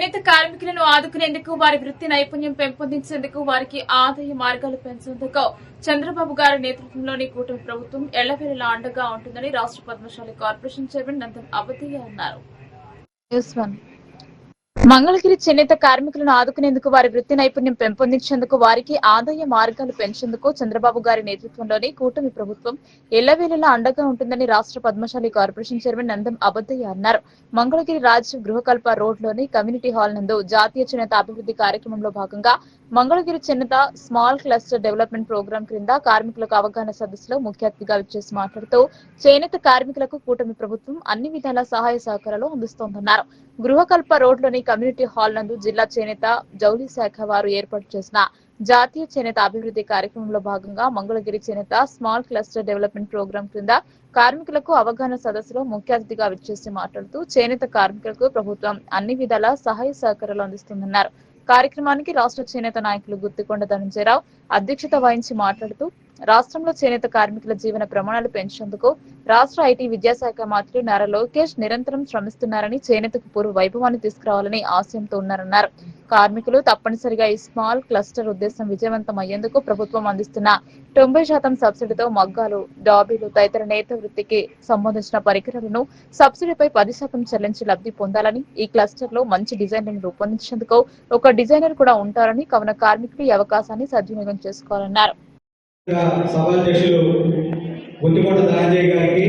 చేనేత కార్మికులను ఆదుకునేందుకు వారి వృత్తి నైపుణ్యం పెంపొందించేందుకు వారికి ఆదాయ మార్గాలు పెంచేందుకు చంద్రబాబు గారి నేతృత్వంలోని కూటమి ప్రభుత్వం ఎల్లవేళలా అండగా ఉంటుందని రాష్ట్ర పద్మశాలి కార్పొరేషన్ చైర్మన్ నందం అవధయ్య అన్నారు. మంగళగిరి చేనేత కార్మికులను ఆదుకునేందుకు వారి వృత్తి నైపుణ్యం పెంపొందించేందుకు వారికి ఆదాయ మార్గాలు పెంచేందుకు చంద్రబాబు గారి నేతృత్వంలోని కూటమి ప్రభుత్వం ఎల్లవేళలా అండగా ఉంటుందని రాష్ట్ర పద్మశాలి కార్పొరేషన్ చైర్మన్ నందం అవధయ్య అన్నారు. మంగళగిరి రాజ్ గృహకల్ప రోడ్లోని కమ్యూనిటీ హాల్ నందు జాతీయ చేనేత అభివృద్ధి కార్యక్రమంలో భాగంగా మంగళగిరి చేనేత స్మాల్ క్లస్టర్ డెవలప్మెంట్ ప్రోగ్రాం క్రింద కార్మికులకు అవగాహన సదస్సులో ముఖ్య అతిథిగా విచ్చేసి మాట్లాడుతూ చేనేత కార్మికులకు కూటమి ప్రభుత్వం అన్ని విధాల సహాయ సహకారాలు అందిస్తోందన్నారు. గృహకల్ప రోడ్లోని కమ్యూనిటీ హాల్ నందు జిల్లా చేనేత జౌళి శాఖ వారు ఏర్పాటు చేసిన జాతీయ చేనేత అభివృద్ధి కార్యక్రమంలో భాగంగా మంగళగిరి చేనేత స్మాల్ క్లస్టర్ డెవలప్మెంట్ ప్రోగ్రాం క్రింద కార్మికులకు అవగాహన సదస్సులో ముఖ్య అతిథిగా విచ్చేసి మాట్లాడుతూ చేనేత కార్మికులకు ప్రభుత్వం అన్ని విధాల సహాయ సహకారాలు అందిస్తుందన్నారు. కార్యక్రమానికి రాష్ట్ర చేనేత నాయకులు గుత్తికొండ ధనంజయరావు అధ్యక్షత వహించి మాట్లాడుతూ రాష్ట్రంలో చేనేత కార్మికుల జీవన ప్రమాణాలు పెంచేందుకు రాష్ట్ర ఐటీ విద్యాశాఖ మంత్రి నారా లోకేష్ నిరంతరం శ్రమిస్తున్నారని, చేనేతకు పూర్వ వైభవాన్ని తీసుకురావాలని ఆశయంతో ఉన్నారన్నారు. కార్మికులు తప్పనిసరిగా ఈ స్మాల్ క్లస్టర్ ఉద్దేశం విజయవంతం అయ్యేందుకు ప్రభుత్వం అందిస్తున్న 90% సబ్సిడీతో మగ్గాలు, డాబీలు తదితర నేత వృత్తికి సంబంధించిన పరికరాలను సబ్సిడీపై 10% చెల్లించి లబ్ధి పొందాలని, ఈ క్లస్టర్ లో మంచి డిజైన్లను రూపొందించేందుకు ఒక డిజైనర్ కూడా ఉంటారని, కావున కార్మికులు ఈ అవకాశాన్ని సద్వినియోగం చేసుకోవాలన్నారు. సభాధ్యక్షులు గుత్తికొండ ధనంజయ్ గారికి,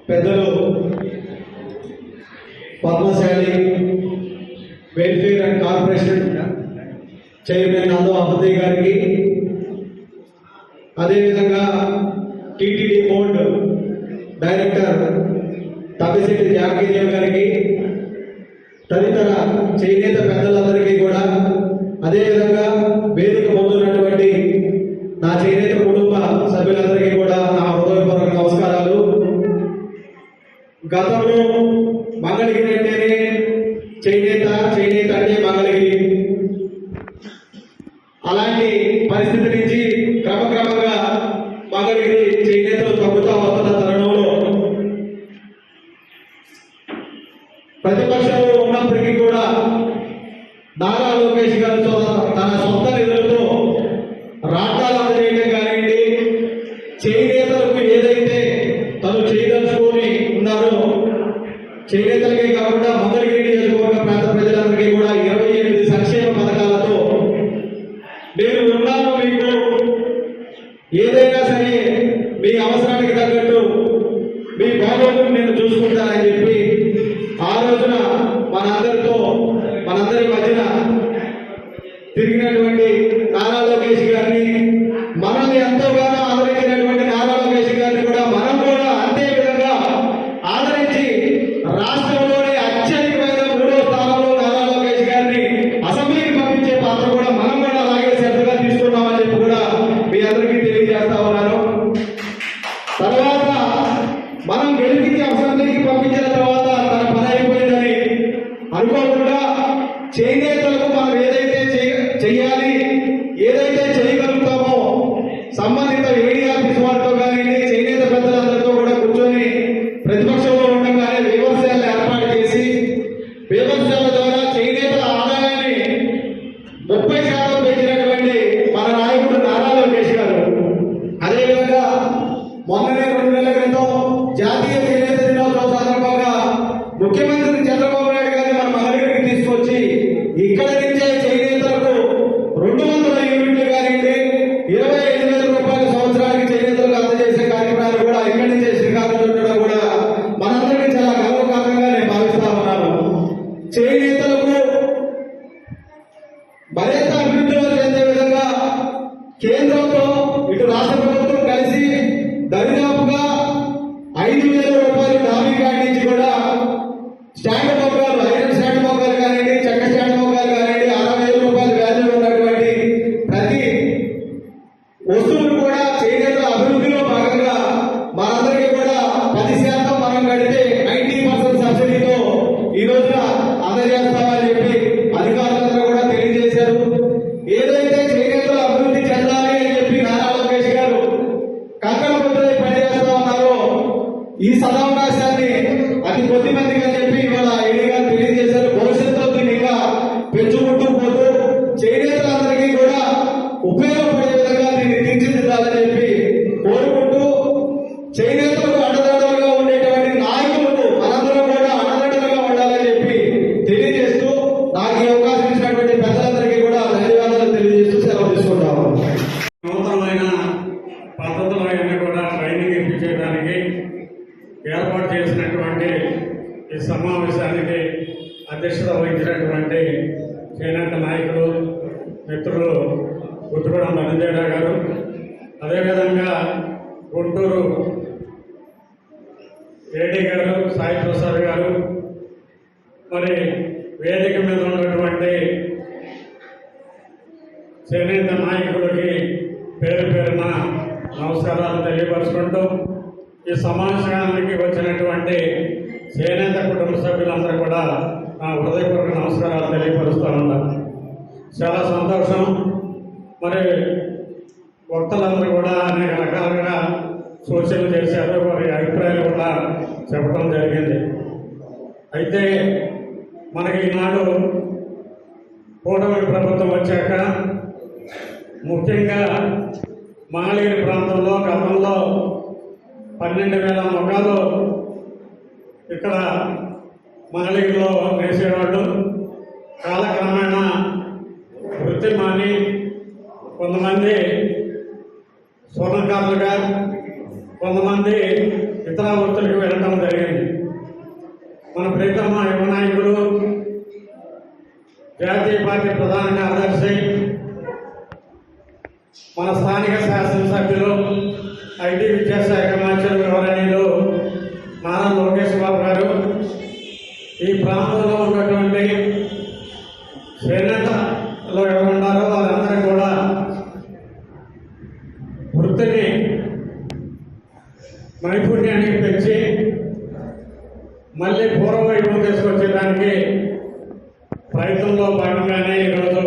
పెద్దలు Padmashali welfare and corporation chairman Nandam Avadhaiah గారికి, అదేవిధంగా TTD board director Thammisetti Janakidevi గారికి, తదితర చేనేత పెద్దలందరికీ కూడా, అదేవిధంగా వేదిక ముందున్నటువంటి నా చేనేత కుటుంబ సభ్యులందరికీ కూడా నా హృదయపూర్వక నమస్కారాలు. గతంలో మంగళగిరి అంటేనే చేనేత అంటే మంగళగిరి, అలాంటి పరిస్థితి నుంచి క్రమక్రమంగా మంగళగిరి చేనేతలు తగ్గుతూ వస్తున్న తరుణంలో ప్రతిపక్షంలో ఉన్నప్పటికీ కూడా నారా లోకేష్ గారితో తన సొంత నిధులతో రాష్ట్రాలు అందజేయడం కానివ్వండి, చేనేతలకు ఏదైతే తను చేయదలుచుకొని ఉన్నారో, చేనేతలకే కాకుండా మంగళగిరి నియోజకవర్గ ప్రాంత ప్రజలందరికీ కూడా 28 సంక్షేమ పథకాలతో నేను ఉన్నాను, మీకు ఏదైనా సరే మీ అవసరానికి తగ్గట్టు మీ బాగోగులు నేను చూసుకుంటానని చెప్పి ఆ రోజున మనందరి మధ్యన తిరిగినటువంటి నారా లోకేష్ గారిని, మనల్ని ఎంతోగానో ఆదరించినటువంటి నారా లోకేష్ గారిని కూడా మనం కూడా అంతే విధంగా ఆదరించి రాష్ట్రంలోని అత్యధికమైన 3వ స్థానంలో నారా లోకేష్ గారిని అసెంబ్లీకి పంపించే పాత్ర కూడా మనం కూడా అలాగే శ్రద్ధగా తీసుకున్నామని చెప్పి కూడా మీ అందరికీ తెలియజేస్తా ఉన్నాను. తర్వాత మనం గెలిపించి అసెంబ్లీకి పంపించిన తర్వాత తన పని అయిపోయిందని అనుకోకుండా చేనేతలకు మనం ఏదైతే చేయాలి, ఏదైతే చేయగలుగుతామో సంబంధిత ఏడీ ఆఫీస్ వారితో కానీ చేనేత పెద్దలందరితో కూడా కూర్చొని ప్రతిపక్షంలో ఉండగానే విమర్శలు ఏర్పాటు చేసి, విమర్శల ద్వారా చేనేతల ఆదాయాన్ని 30% పెంచినటువంటి మన నాయకుడు నారా లోకేష్ గారు. అదేవిధంగా మొన్ననే 2 నెలల క్రితం జాతీయ చేనేత దినోత్సవం సందర్భంగా ముఖ్యమంత్రి చంద్రబాబు నాయుడు గారిని మన మంగళగిరికి తీసుకొచ్చి ఇక్కడ నుంచే చేనేతలకు 200 యూనిట్లు కానివ్వండి, 25,000 రూపాయల సంవత్సరానికి చేనేతలకు అందజేసే కార్యక్రమాలు కూడా ఇక్కడి నుంచే శ్రీకారం చుట్టడం కూడా మనందరికీ చాలా గర్వకారణంగా నేను భావిస్తా ఉన్నాను. చేనేతలకు మరింత అభివృద్ధిలో చెందే విధంగా కేంద్రంతో ఇటు రాష్ట్ర ప్రభుత్వం కలిసి దరిదాపుగా 5,000 రూపాయలు డాబీ కార్డు నుంచి కూడా స్టాండ్ మొగ్గాలు, ఐరన్ స్టాండ్ మొగ్గాలు కానివ్వండి, చెక్క స్టాండ్ మొగ్గాలు కానివ్వండి, 60,000 రూపాయల వాల్యూ ఉన్నటువంటి ప్రతి వస్తువులు కూడా చేనేతల అభివృద్ధిలో భాగంగా మనందరికీ కూడా 10% మనం కడితే 90% సబ్సిడీతో ఈ రోజున అందజేస్తామని చెప్పి అధికారులందరూ కూడా తెలియజేశారు. ఏదైతే చేనేతల అభివృద్ధి చెందాలి అని చెప్పి నారా ఉపయోగపడే విధంగా దీన్ని తీర్చిదిద్దాలని చెప్పి కోరుకుంటూ చేనేతలకు అండదండలుగా ఉండేటువంటి నాయకులకు మనందరం కూడా అండదండలుగా ఉండాలని చెప్పి తెలియజేస్తూ నాకు ఈ అవకాశం ఇచ్చినటువంటి పెద్దలందరికీ కూడా ధన్యవాదాలు తెలియజేస్తూ సెలవు తీసుకుంటాము. నూతనమైన పద్ధతులన్నీ కూడా ట్రైనింగ్ ఇప్పించడానికి ఏర్పాటు చేసినటువంటి ఈ సమావేశానికి అధ్యక్షత వహించినటువంటి చేనేత నాయకులు మిత్రులు గుట్టుగూడెం ధనంజయరావు గారు, అదేవిధంగా గుంటూరు ఏడీ గారు, సాయి ప్రసాద్ గారు, మరి వేదిక మీద ఉన్నటువంటి చేనేత నాయకులకి పేరు పేరున నమస్కారాలు తెలియపరుచుకుంటూ ఈ సమావేశానికి వచ్చినటువంటి చేనేత కుటుంబ సభ్యులందరూ కూడా నా హృదయపూర్వక నమస్కారాలు తెలియపరుస్తూ ఉన్నారు. చాలా సంతోషం. మరి వక్తలందరూ కూడా అనేక రకాలుగా సూచనలు చేశారు, వారి అభిప్రాయాలు కూడా చెప్పడం జరిగింది. అయితే మనకి ఈనాడు కూటమి ప్రభుత్వం వచ్చాక ముఖ్యంగా మంగళగిరి ప్రాంతంలో గతంలో 12,000 మొక్కలు ఇక్కడ మంగళగిరిలో వేసేవాళ్ళు. కాలక్రమేణా వృత్తి మాని కొంతమంది స్వర్ణకారులుగా, కొంతమంది ఇతర వృత్తులకు వెళ్ళడం జరిగింది. మన ప్రీతమ యువ నాయకుడు, జాతీయ పార్టీ ప్రధాన కార్యదర్శి, మన స్థానిక శాసనసభ్యులు, ఐటీ విద్యాశాఖ మంత్రులు గౌరవనీయులు నారా లోకేష్ బాబు గారు ఈ ప్రాంతంలో ఉన్నటువంటి చేనేతలో ఎవరున్నారో వారందరూ కూడా వృత్తిని నైపుణ్యాన్ని పెంచి మళ్ళీ పూర్వవైపు తీసుకొచ్చేదానికి ప్రయత్నంలో భాగంగానే ఈరోజు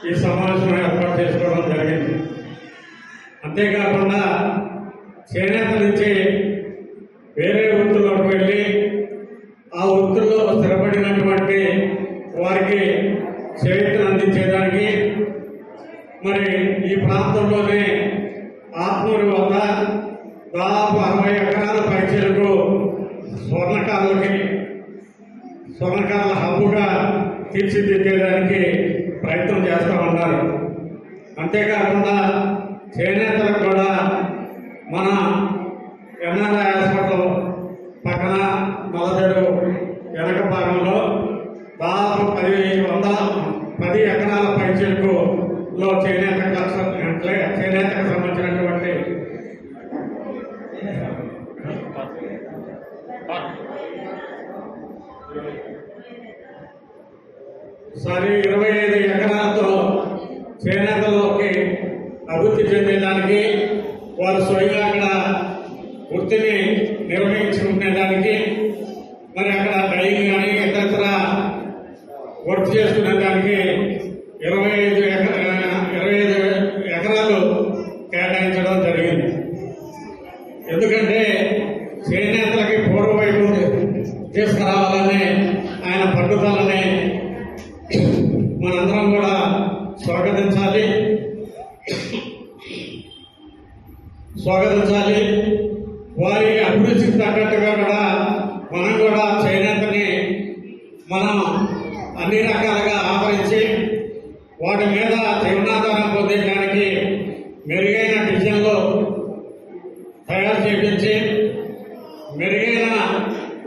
ఈ సమావేశం ఏర్పాటు చేసుకోవడం జరిగింది. అంతేకాకుండా చేనేత నుంచి వేరే వృత్తుల్లోకి వెళ్ళి ఆ వృత్తుల్లో స్థిరపడినటువంటి వారికి చేయూతను అందించేదానికి మరి ఈ ప్రాంతంలోనే ఆత్మూరు వద్ద దాదాపు 60 ఎకరాల పైచీలకు స్వర్ణకారుల హబ్బుగా తీర్చిదిద్దేదానికి ప్రయత్నం చేస్తూ ఉన్నారు. అంతేకాకుండా చేనేతలకు కూడా మన ఎన్ఆర్ఐ హాస్పిటల్ పక్కన నల్లదేరు వెనక భాగంలో దాదాపు 10 ఎకరాల పైచీలకు చేనేతకు సంబంధించినటువంటి సారీ 25 ఎకరాలతో చేనేతలోకి అభివృద్ధి చెందేదానికి, వారు స్వయంగా అక్కడ వృత్తిని నిర్వహించుకునేదానికి, మరి అక్కడ డైయింగ్ కానీ ఇతర వర్క్ చేసుకునేదానికి 25 ఎకరాలు కేటాయించడం జరిగింది. ఎందుకంటే చేనేతలకి పూర్వవైపు తీసుకురావాలని ఆయన పట్టుదలని మనందరం కూడా స్వాగతించాలి. వారి అభిరుచికి తగ్గట్టుగా కూడా మనం కూడా చేనేతని మనం అన్ని రకాలుగా ఆదరించి వాటి మీద జీవనాధారం పొందేయడానికి మెరుగైన డిజైన్లో తయారు చేయించి, మెరుగైన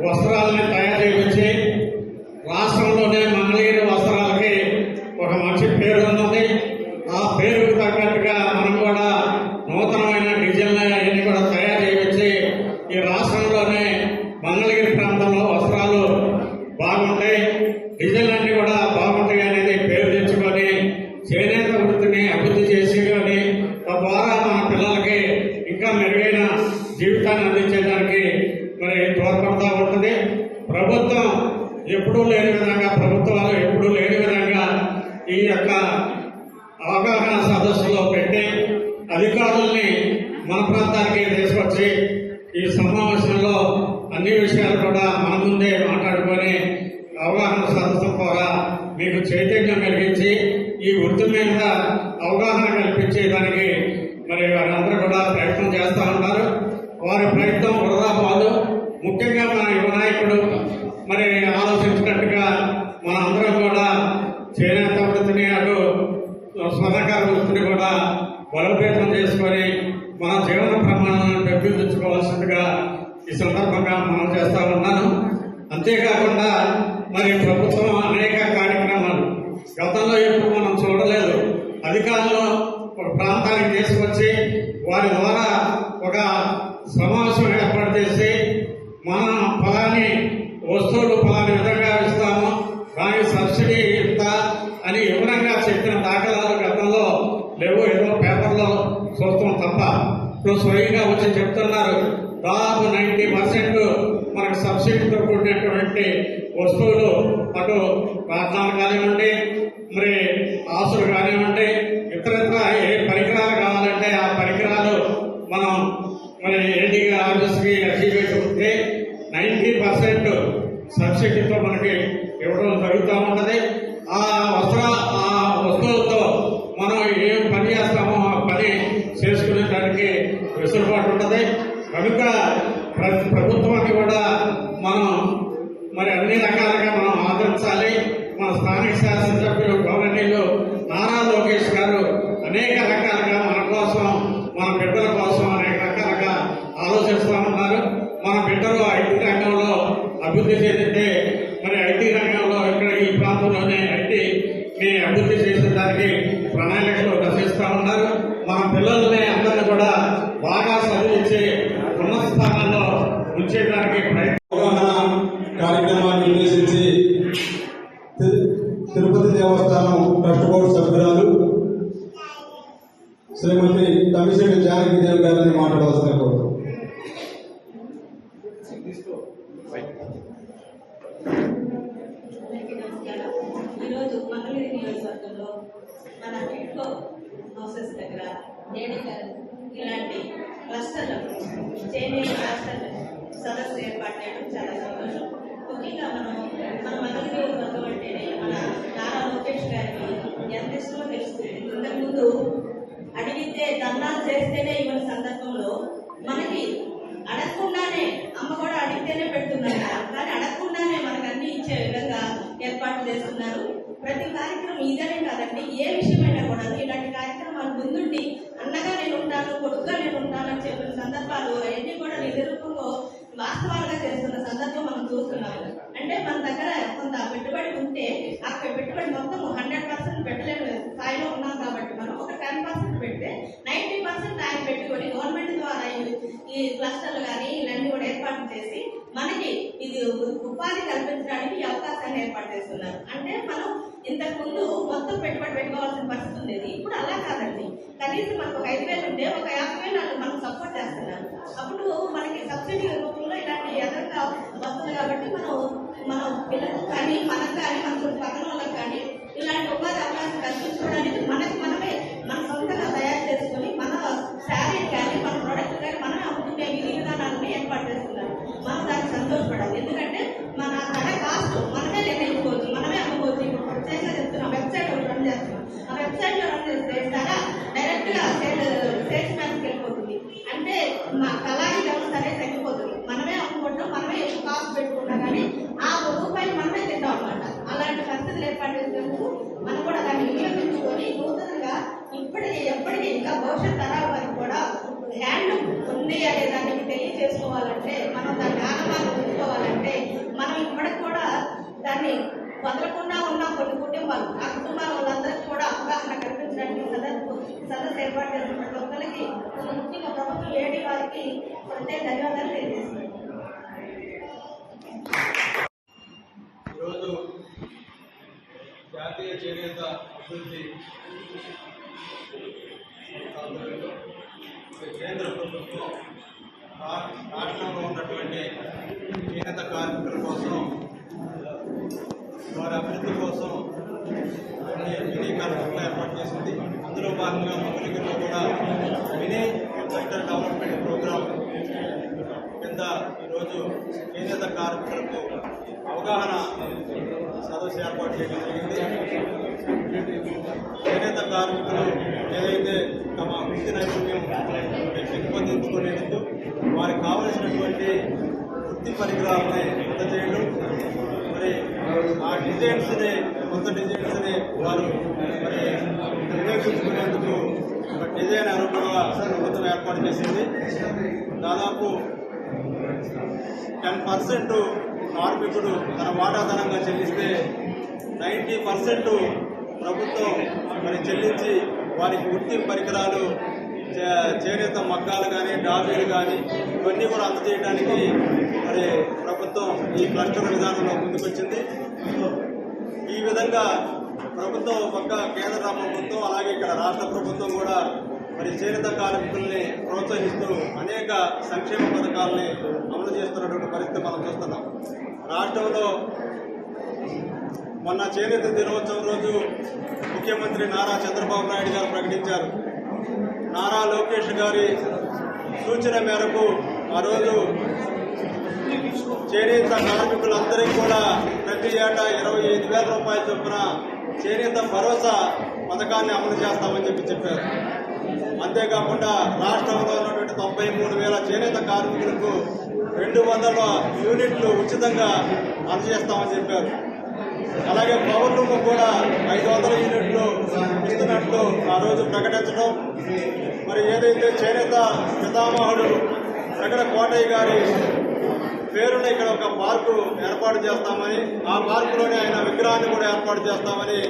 వస్త్రాలని తయారు చేయించి, రాష్ట్రంలోనే మంగళగిరి వస్త్రాలకి ఒక మంచి పేరు ఉన్నది. ఆ పేరుకు తగ్గట్టుగా మనం కూడా నూతనమైన డిజైన్లు అన్ని కూడా తయారు చేయించి ఈ రాష్ట్రంలోనే మంగళగిరి ప్రాంతంలో వస్త్రాలు బాగుంటాయి, డిజైన్లన్నీ కూడా బాగుంటాయి అనేది పేరు తెచ్చుకొని చేనేత వృత్తిని అభివృద్ధి చేసుకొని తద్వారా మన పిల్లలకి ఇంకా మెరుగైన జీవితాన్ని అందించేదానికి మరి తోడ్పడతా ఉంటుంది. ప్రభుత్వం ఎప్పుడూ లేని విధంగా, ప్రభుత్వాలు ఎప్పుడూ లేని విధంగా ఈ యొక్క అవగాహన సదస్సులో పెట్టి అధికారుల్ని మన ప్రాంతానికి తీసుకొచ్చి ఈ సమావేశంలో అన్ని విషయాలు కూడా మన ముందే మాట్లాడుకొని అవగాహన సదస్సు ద్వారా మీకు చైతన్యం కలిగించి ఈ వృత్తి మీద అవగాహన కల్పించేదానికి మరి వారందరూ కూడా ప్రయత్నం చేస్తూ ఉంటారు. వారి ప్రయత్నం వృధా కాదు. ముఖ్యంగా మన యువ నాయకుడు మరి ఆలోచించినట్టుగా మన అందరం కూడా చేనేత వృత్తిని అటు స్వర్ణకార వృత్తిని కూడా బలోపేతం చేసుకొని మన జీవన ప్రమాణాలను పెంపొందించుకోవాల్సిందిగా ఈ సందర్భంగా మనం చేస్తా ఉన్నాను. అంతేకాకుండా మరి ప్రభుత్వం అనేక కార్యక్రమాలు గతంలో ఎప్పుడు మనం చూడలేదు. అధికారులు ఒక ప్రాంతానికి తీసుకొచ్చి వారి ద్వారా ఒక సమావేశం ఏర్పాటు చేసి మన ఫలాన్ని వస్తువులు ఫలాన్ని విధంగా ఇస్తాము, దానికి సబ్సిడీ ఇంత అని వివరంగా చెప్పిన దాఖలాలు గతంలో లేవు. ఏదో పేపర్లో చూస్తాం తప్ప ఇప్పుడు స్వయంగా వచ్చి చెప్తున్నారు. దాదాపు 90% మనకు సబ్సిడీతో కూడినటువంటి వస్తువులు అటు రాట్నాలు కానివ్వండి, మరి ఆసులు కానివ్వండి, ఇతరత్ర ఏ పరికరాలు కావాలంటే ఆ పరికరాలు మనం మరి ఏడీ ఆఫీస్కి అర్జీ పెట్టుకుంటే 90% సబ్సిడీతో మనకి ఇవ్వడం జరుగుతూ ఉంటుంది. ఆ వస్తువులతో మనం ఏం పని చేస్తామో ఆ పని చేసుకునే దానికి వెసులుబాటు ఉంటుంది. కనుక ప్రభుత్వాన్ని కూడా మనం మరి అన్ని రకాలుగా మనం ఆదరించాలి. మన స్థానిక శాసనసభ్యులు గవర్నర్లు నారా లోకేష్ గారు అనేక రకాలుగా మన కోసం, మన బిడ్డల కోసం అనేక రకాలుగా ఆలోచిస్తూ ఉన్నారు. మన బిడ్డలు ఐటీ రంగంలో అభివృద్ధి చెందితే మరి ఐటీ రంగంలో ఇక్కడ ఈ ప్రాంతంలోనే ఐటీని అభివృద్ధి చేసేదానికి ప్రణాళికలు రచిస్తూ ఉన్నారు. మన పిల్లల్ని అందరినీ కూడా బాగా చదివించి ఉన్నత స్థానాల్లో ఉంచేదానికి కార్యక్రమాన్ని ఉద్దేశించి తిరుపతి దేవస్థానం ట్రస్ట్ బోర్డు సభ్యురాలు శ్రీమతి తమిశెట్టి జానకిదేవి గారిని మాట్లాడవలసిన కోరు. ఈరోజు మంగళగిరి నియోజకవర్గంలో మన టిట్కో హౌసెస్ దగ్గర ఇలాంటి క్లస్టర్లకు చేనేత క్లస్టర్ సదస్సు ఏర్పాటు చేయడం చాలా సంతోషం. ముఖ్యంగా మన మంగళగిరి వర్గం అంటేనే మన నారా లోకేష్ గారికి ఎంత ఇష్టమో తెలుస్తుంది. ఇంతకుముందు అడిగితే దండాలు చేస్తేనే ఇవ్వని సందర్భంలో మనకి అడగకుండానే అమ్మ కూడా అడిగితేనే పెడుతున్నారు, కానీ అడగకుండానే మనకు అన్ని ఇచ్చే విధంగా ఏర్పాటు చేస్తున్నారు. ప్రతి కార్యక్రమం ఇదనే కాదండి, ఏ విషయమైనా కూడా ఇలాంటి కార్యక్రమాలు ముందుండి అన్నగా నేను ఉంటాను, కొడుకుగా నేను ఉంటాను అని చెప్పిన సందర్భాలు అవన్నీ కూడా నిజరూపంలో వాస్తవాలుగా చేస్తున్న సందర్భం మనం చూస్తున్నాము. అంటే మన దగ్గర కొంత పెట్టుబడి ఉంటే ఆ పెట్టుబడి మొత్తం 100% పెట్టలేని స్థాయిలో ఉన్నాం కాబట్టి మనం ఒక 10% పెడితే 90% ఆయన పెట్టుబడి గవర్నమెంట్ ద్వారా ఈ క్లస్టర్లు కానీ ఇలాంటివి కూడా ఏర్పాటు చేసి మనకి ఇది ఉపాధి కల్పించడానికి ఈ అవకాశాన్ని ఏర్పాటు చేస్తున్నారు. అంటే మనం ఇంతకు ముందు మొత్తం పెట్టుబడి పెట్టుకోవాల్సిన పరిస్థితి ఉండేది. ఇప్పుడు అలా కాదండి, కనీసం మనకు 5,000 ఉంటే ఒక 50,000 మనకు సపోర్ట్ చేస్తున్నారు. అప్పుడు మనకి సబ్సిడీ రూపంలో ఇలాంటి ఎదురుగా వస్తుంది కాబట్టి మన పిల్లలకు కానీ మనకు కానీ మన పక్కన వాళ్ళకి కానీ ఇలాంటి ఉపాధి అవకాశం కల్పించుకోవడానికి మనమే మన సొంతంగా తయారు చేసుకుని మన శారీ కానీ మన ప్రోడక్ట్ కానీ మనమే అమ్ముకునే విధి విధానాలను ఏర్పాటు చేస్తున్నారు. మనం దానికి సంతోషపడాలి. ఎందుకంటే మన ధర కాస్ట్ మనమే నిర్ణయించుకోవచ్చు, మనమే అమ్ముకోవచ్చు. ఇప్పుడు ప్రత్యేకంగా చెప్తున్నాం, వెబ్సైట్ ఒకటి రన్ చేస్తున్నాం. ఆ వెబ్సైట్ లో రన్ చేస్తే ధర డైరెక్ట్ గా సేల్స్ మ్యాన్కి వెళ్ళిపోతుంది. అంటే మా కళాయి వ్యవస్థ అనేది తగ్గిపోతుంది. మనమే అమ్ముకుంటాం, మనమే ఎక్కువ కాస్ట్ పెట్టుకుంటాం, కానీ ఆ రూపాయలు మనమే తింటాం అనమాట. అలాంటి పరిస్థితులు ఏర్పాటు చేసినందుకు మనం కూడా దాన్ని వినియోగించుకొని నూతనంగా ఎప్పటికీ ఇంకా భవిష్యత్ తరాల వరకు కూడా హ్యాండ్ ఉంది అనే దానికి తెలియజేసుకోవాలంటే, మనం దాన్ని ఆనవాళ్ళు ఉంచుకోవాలంటే మనం ఇప్పటికి కూడా దాన్ని వదలకుండా ఉన్న కొన్ని కుటుంబాలు, ఆ కుటుంబాల వాళ్ళందరికీ కూడా అవగాహన కల్పించడానికి సదస్సు ఏర్పాటు చేసిన ప్రతి ఒక్కరికి ముఖ్యంగా ప్రభుత్వం ఏడీ వారికి ప్రత్యేక ధన్యవాదాలు తెలియజేస్తున్నాను. ఈరోజు జాతీయ చేనేత అభివృద్ధి కేంద్ర ప్రభుత్వం రాష్ట్రంలో ఉన్నటువంటి చేనేత కార్మికుల కోసం, వారి అభివృద్ధి కోసం మినీ కార్మికులు ఏర్పాటు చేసింది. అందులో భాగంగా మంగళగిరిలో కూడా మినీ సెక్టర్ డెవలప్మెంట్ ప్రోగ్రాం కింద ఈరోజు చేనేత కార్మికులకు అవగాహన సదస్సు ఏర్పాటు చేయడం జరిగింది. చేనేత కార్మికులు ఏదైతే అయినటువంటి వృత్తి పరికరాలని అందజేయడం, మరి ఆ డిజైన్స్ని కొత్త డిజైన్స్ని వారు మరి వినియోగించుకునేందుకు ఒక డిజైన్ కూడా ప్రభుత్వం ఏర్పాటు చేసింది. దాదాపు 10% కార్మికుడు తన వాటాధనంగా చెల్లిస్తే 90% ప్రభుత్వం మరి చెల్లించి వారికి వృత్తి పరికరాలు, చేనేత మగ్గాలు కానీ, డాబీలు కానీ ఇవన్నీ కూడా అందజేయడానికి మరి ప్రభుత్వం ఈ క్లస్టర్ విధానంలో ముందుకొచ్చింది. ఈ విధంగా ప్రభుత్వం పక్క కేంద్ర ప్రభుత్వం అలాగే ఇక్కడ రాష్ట్ర ప్రభుత్వం కూడా మరి చేనేత కార్మికుల్ని ప్రోత్సహిస్తూ అనేక సంక్షేమ పథకాలని అమలు చేస్తున్నటువంటి పరిస్థితి మనం చూస్తున్నాం. రాష్ట్రంలో మొన్న చేనేత దినోత్సవం రోజు ముఖ్యమంత్రి నారా చంద్రబాబు నాయుడు గారు ప్రకటించారు. నారా లోకేష్ గారి సూచన మేరకు ఆ రోజు చేనేత కార్మికులందరికీ కూడా ప్రతి ఏటా 25,000 రూపాయల చొప్పున చేనేత భరోసా పథకాన్ని అమలు చేస్తామని చెప్పారు. అంతేకాకుండా రాష్ట్రంలో ఉన్నటువంటి 93,000 చేనేత కార్మికులకు 200 యూనిట్లు ఉచితంగా అందజేస్తామని చెప్పారు. అలాగే పవర్లూమ్ కూడా 500 యూనిట్లు ఇస్తున్నట్లు ఆ రోజు ప్రకటించడం, మరి ఏదైతే చేనేత పితామహుడు ప్రకట కోటయ్య గారి పేరున ఇక్కడ ఒక పార్కు ఏర్పాటు చేస్తామని, ఆ పార్కులోనే ఆయన విగ్రహాన్ని కూడా ఏర్పాటు చేస్తామని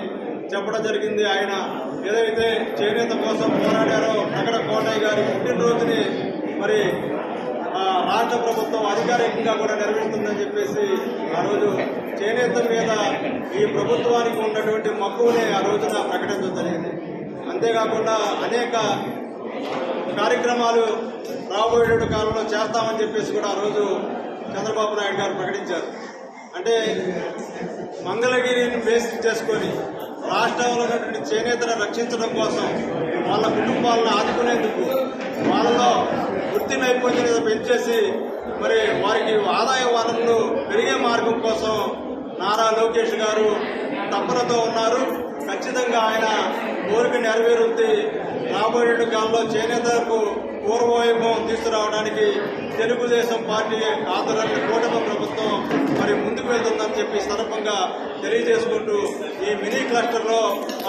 చెప్పడం జరిగింది. ఆయన ఏదైతే చేనేత కోసం పోరాడారో ప్రకట కోటయ్య గారి పుట్టినరోజుని మరి రాష్ట్ర ప్రభుత్వం అధికారికంగా కూడా నిర్వహిస్తుందని చెప్పేసి ఆ రోజు చేనేత మీద ఈ ప్రభుత్వానికి ఉన్నటువంటి మక్కువని ఆ రోజున ప్రకటించడం జరిగింది. అంతేకాకుండా అనేక కార్యక్రమాలు రాబోయే కాలంలో చేస్తామని చెప్పేసి కూడా ఆ రోజు చంద్రబాబు నాయుడు గారు ప్రకటించారు. అంటే మంగళగిరిని బేస్ చేసుకొని రాష్ట్రంలో ఉన్నటువంటి చేనేతను రక్షించడం కోసం, వాళ్ళ కుటుంబాలను ఆదుకునేందుకు, వాళ్ళలో వృత్తి నైపుణ్యత పెంచేసి మరి వారికి ఆదాయ వనరులు పెరిగే మార్గం కోసం నారా లోకేష్ గారు తపనతో ఉన్నారు. ఖచ్చితంగా ఆయన కోరిక నెరవేరుద్ది. రాబోయే కాలంలో చేనేతలకు పూర్వవైభవం తీసుకురావడానికి తెలుగుదేశం పార్టీ ఆధ్వర్యంలో కూటమి ప్రభుత్వం మరి ముందుకు వెళ్తుందని చెప్పి సందర్భంగా తెలియజేసుకుంటూ ఈ మినీ క్లస్టర్లో